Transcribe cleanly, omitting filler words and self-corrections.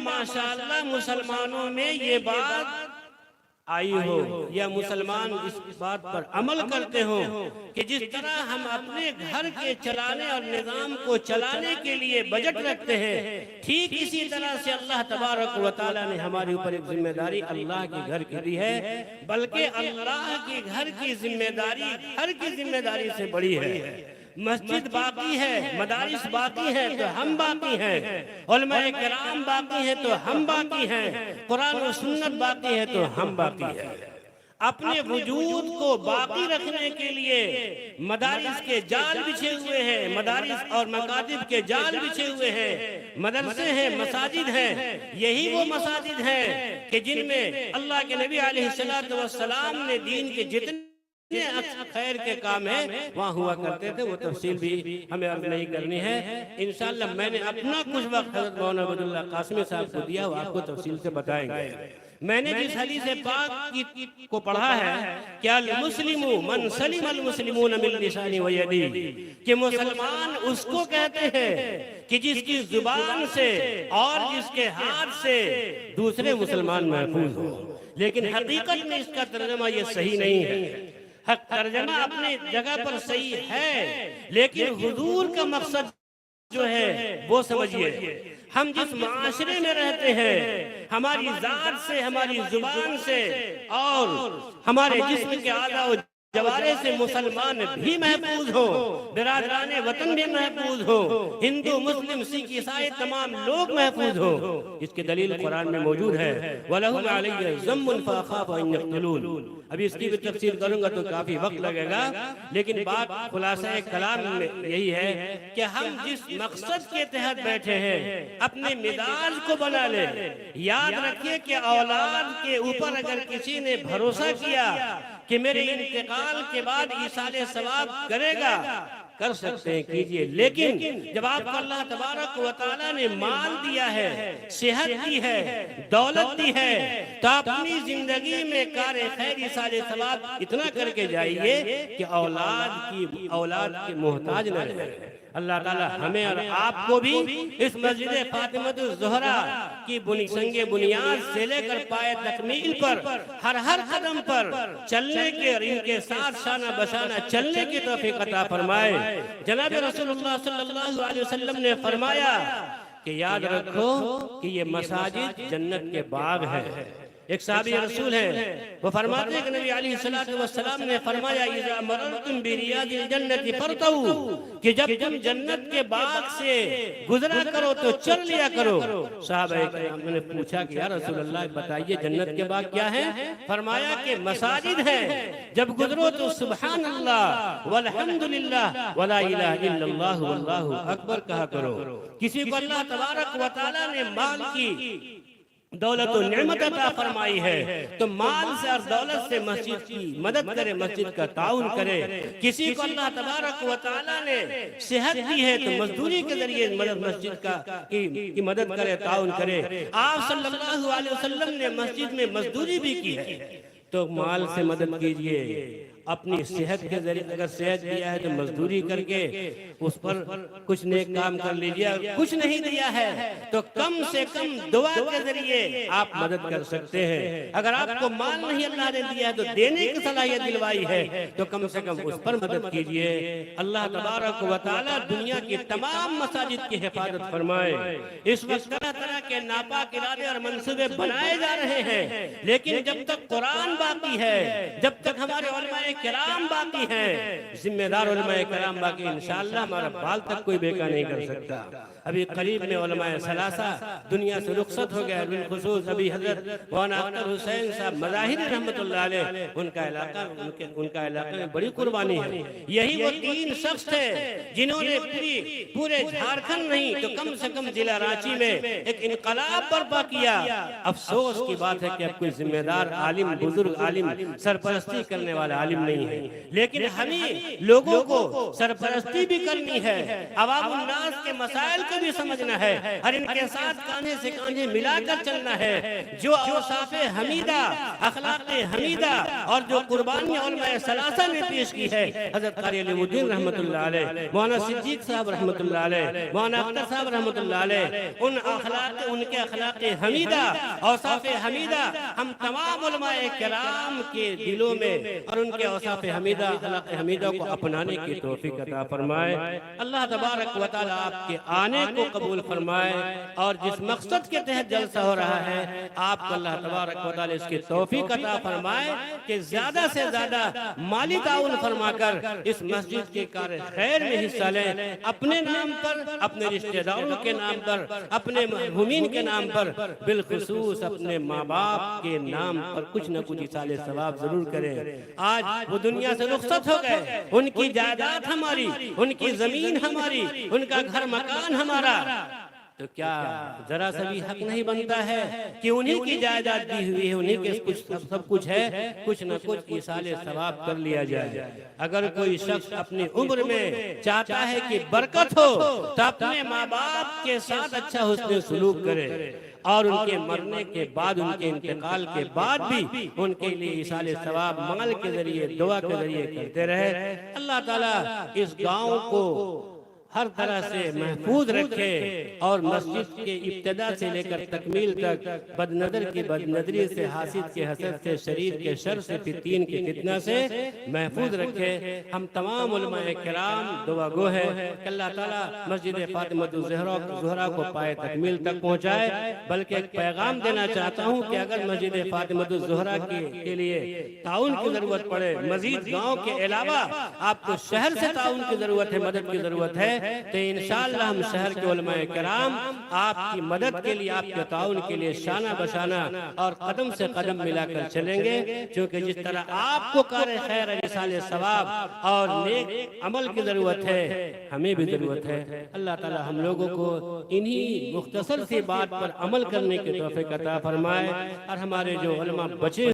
माशाअल्लाह मुसलमानों में ये बात आई हो या मुसलमान इस बात पर अमल करते हो कि जिस तरह हम अपने घर के चलाने और निजाम को चलाने के लिए बजट रखते हैं, ठीक इसी तरह से अल्लाह तबारक व तआला ने हमारे ऊपर एक जिम्मेदारी अल्लाह के घर की दी है, बल्कि अल्लाह के घर की जिम्मेदारी घर की जिम्मेदारी से बड़ी है। मस्जिद बाकी है, मदारिस बाकी है तो हम बाकी हैं, उलमाए किराम बाकी हैं तो हम बाकी हैं, कुरान और सुन्नत बाकी है तो हम बाकी हैं। अपने वजूद को बाकी रखने के लिए मदारिस के जाल बिछे हुए हैं, मदारिस और मकातिब के जाल बिछे हुए हैं, मदरसे हैं, मसाजिद हैं। यही वो मसाजिद हैं कि जिनमें अल्लाह के नबी अलैहिस्सलातु वस्सलाम ने दीन के जितने खैर के काम है वहाँ हुआ करते थे। वो तफसील भी हमें अब नहीं करनी है। इंशाअल्लाह मैंने अपना कुछ वक्त हज़रत मौलाना अब्दुल्लाह कासिमी साहब को दिया, वो आपको तफसील से बताएंगे। मैंने जिस हदीस पाक को पढ़ा है क्या मुस्लिमु मन सलिम अल मुस्लिमून मिन लिसानी व यदी, कि मुसलमान उसको कहते हैं कि जिसकी जुबान से और जिसके हाथ से दूसरे मुसलमान महफूज हो। लेकिन हकीकत में इसका तर्जुमा ये सही नहीं है। तर्जमा अपनी जगह पर सही है, लेकिन हुजूर का मकसद जो है वो समझिए। हम जिस माशरे में रहते हैं, हमारी जात से, हमारी जुबान से और हमारे जिस्म के आज़ा व जवारे से मुसलमान भी महफूज हो, बिरादराने वतन भी महफूज हो, हिंदू मुस्लिम सिख ईसाई तमाम लोग महफूज हो। इसकी दलील कुरान में मौजूद है, वलहुम अलैहि ज़म्मुन फ़अख़ाफ़ु अन यक़्तलून। अभी इसकी भी तफसील करूंगा तो काफी वक्त लगेगा, लेकिन बात खुलासा कलाम में यही है कि हम जिस मकसद के तहत बैठे हैं अपने मिजाज को बना ले। याद रखिए कि औलाद के ऊपर अगर किसी ने भरोसा किया कि मेरे इंतकाल के बाद ईसाले सवाब करेगा, कर सकते हैं, कीजिए। लेकिन जब आपको अल्लाह तबारक व तआला ने माल दिया है, सेहत दी है, दौलत दी है, तो अपनी जिंदगी में कार्य खैर ईसाले सवाब इतना करके जाइए कि औलाद की मोहताज न रहे। अल्लाह ताला हमें और आपको भी इस मस्जिद फातिमतुज़ ज़हरा की संगे बुनियाद से लेकर पाए तकमील पर हर कदम पर चलने के और इनके साथ शाना बशाना चलने की तौफीक अता फरमाए। जनाब रसूलुल्लाह सल्लल्लाहु अलैहि वसल्लम ने फरमाया कि याद रखो कि ये मसाजिद जन्नत के बाग है। एक साहबी रसूल है, वो फरमाते हैं कि नबी अलैहिस्सलातु वस्सलाम ने फरमाया इज़ा मररतुम बिरियादिल जन्नति फरतऊ, कि जब तुम जन्नत के बाग से गुजरा करो तो चल लिया करो। साहबा ने पूछा कि या रसूल अल्लाह बताइए जन्नत के बाग क्या है? फरमाया कि मसाजिद है, जब गुजरो तो सुभान अल्लाह वल्हम्दुलिल्लाह वला इलाहा इल्लल्लाह वल्लाहु अकबर कहा करो। किसी को अल्लाह तबारक व तआला ने माल की दौलत और नेमत अता फरमाई है तो माल से और दौलत से मस्जिद की मदद करे, मस्जिद का ताउन करे। किसी को अल्लाह तबारक व तआला ने सेहत दी है तो मजदूरी के जरिए मस्जिद की मदद करे, ताउन करे। आप सल्लल्लाहु अलैहि वसल्लम ने मस्जिद में मजदूरी भी की है, तो माल से मदद कीजिए। अपनी सेहत के जरिए अगर सेहत दिया है तो मजदूरी करके उस पर कुछ नेक काम कर लीजिए। कुछ नहीं दिया है तो कम से कम दुआ के जरिए आप मदद कर सकते हैं। अगर आपको माल नहीं अल्लाह ने दिया है तो देने की सलाहियत दिलवाई है तो कम से कम उस पर मदद कीजिए। अल्लाह तबारक व तआला दुनिया की तमाम मसाजिद की हिफाजत फरमाए। इस वक्त तरह तरह के नापाक इरादे और मंसूबे बनाए जा रहे हैं, लेकिन जब तक कुरान बाकी है, जब तक हमारे उलमाए किराम बाकी हैं, जिम्मेदार उलमाए किराम बाकी, इंशाअल्लाह हमारा बाल तक कोई बेकार नहीं कर सकता। अभी करीब में उलमाए सलासा दुनिया से रुखसत हो गया, बिलखुसूस अभी हजरत मौलाना अख्तर हुसैन साहब मज़ाहिरी रहमतुल्लाह अलैह, उनका इलाका में बड़ी कुर्बानी है। यही वो 3 शख्स थे जिन्होंने पूरे झारखंड नहीं तो कम से कम जिला रांची में एक इनकलाब बर्पा किया। अफसोस की बात है कि अब कोई जिम्मेदार आलिम, बुजुर्ग आलिम, सरपरस्ती करने वाला आलिम قائم نہیں ہے، لیکن ہمیں لوگوں کو سرپرستی بھی کرنی ہے، عوام الناس کے مسائل کو بھی سمجھنا ہے، اور ان کے ساتھ کاندھے سے کاندھے ملا کر چلنا ہے۔ جو اوصاف حمیدہ، اخلاق حمیدہ اور جو قربانی علماء ثلاثہ نے پیش کی ہے، حضرت قاری علی الدین رحمۃ اللہ علیہ، مولانا صدیق صاحب رحمۃ اللہ علیہ، مولانا اختر صاحب رحمۃ اللہ علیہ، ان کے اخلاق حمیدہ، اوصاف حمیدہ ہم تمام علماء کرام کے دلوں میں اور ان کے اوصاف حمیدہ، اخلاق حمیدہ کو اپنانے کی توفیق عطا فرمائے۔ اللہ تبارک و تعالی آپ کے آنے کو قبول فرمائے، اور جس مقصد کے تحت جلسہ ہو رہا ہے آپ کو اللہ تبارک و تعالی اس کی توفیق عطا فرمائے کہ زیادہ سے زیادہ مالی تعاون فرما کر اس مسجد کے کار خیر میں حصہ لیں، اپنے نام پر، اپنے رشتہ داروں کے نام پر، اپنے مرحومین کے نام پر، بالخصوص اپنے ماں باپ کے نام پر کچھ نہ کچھ ایصال ثواب ضرور کریں۔ آج وہ دنیا سے رخصت ہو گئے، ان کی جائیداد ہماری، ان کی زمین ہماری، ان کا گھر مکان ہمارا، تو کیا ذرا سا بھی حق نہیں بنتا ہے کہ انہی کی جائیداد دی ہوئی ہے، انہی کے سب کچھ ہے، کچھ نہ کچھ ایصال ثواب کر لیا جائے۔ اگر کوئی شخص اپنی عمر میں چاہتا ہے کہ برکت ہو تو اپنے ماں باپ کے ساتھ اچھا حسن سلوک کرے، اور ان کے مرنے کے بعد، ان کے انتقال کے بعد بھی ان کے لیے ایصال ثواب مال کے ذریعے، دعا کے ذریعے کرتے رہے۔ اللہ تعالیٰ اس گاؤں کو ہر طرح سے محفوظ رکھے، اور مسجد کے ابتدا سے لے کر تکمیل تک بد نظر کی بد نظری سے، حاسد کے حسد سے، شریر کے شر سے، فتین کے فتنہ سے محفوظ رکھے۔ ہم تمام علماء کرام دعا گو ہے کہ اللہ تعالیٰ مسجد فاطمۃ الزہرا کو پائے تکمیل تک پہنچائے۔ بلکہ ایک پیغام دینا چاہتا ہوں کہ اگر مسجد فاطمۃ الزہرا کے لیے تعاون کی ضرورت پڑے، مزید گاؤں کے علاوہ آپ کو شہر سے تعاون کی ضرورت ہے، مدد کی ضرورت ہے، تو انشاءاللہ ہم شہر کے علماء کرام آپ کی مدد کے لیے، آپ کے تعاون کے لیے شانہ بشانہ اور قدم سے قدم ملا کر چلیں گے، کیونکہ جس طرح آپ کو کار خیر، ایصال ثواب اور نیک عمل کی ضرورت ہے، ہمیں بھی ضرورت ہے۔ اللہ تعالی ہم لوگوں کو انہی مختصر سی بات پر عمل کرنے کی توفیق عطا فرمائے، اور ہمارے جو علماء بچے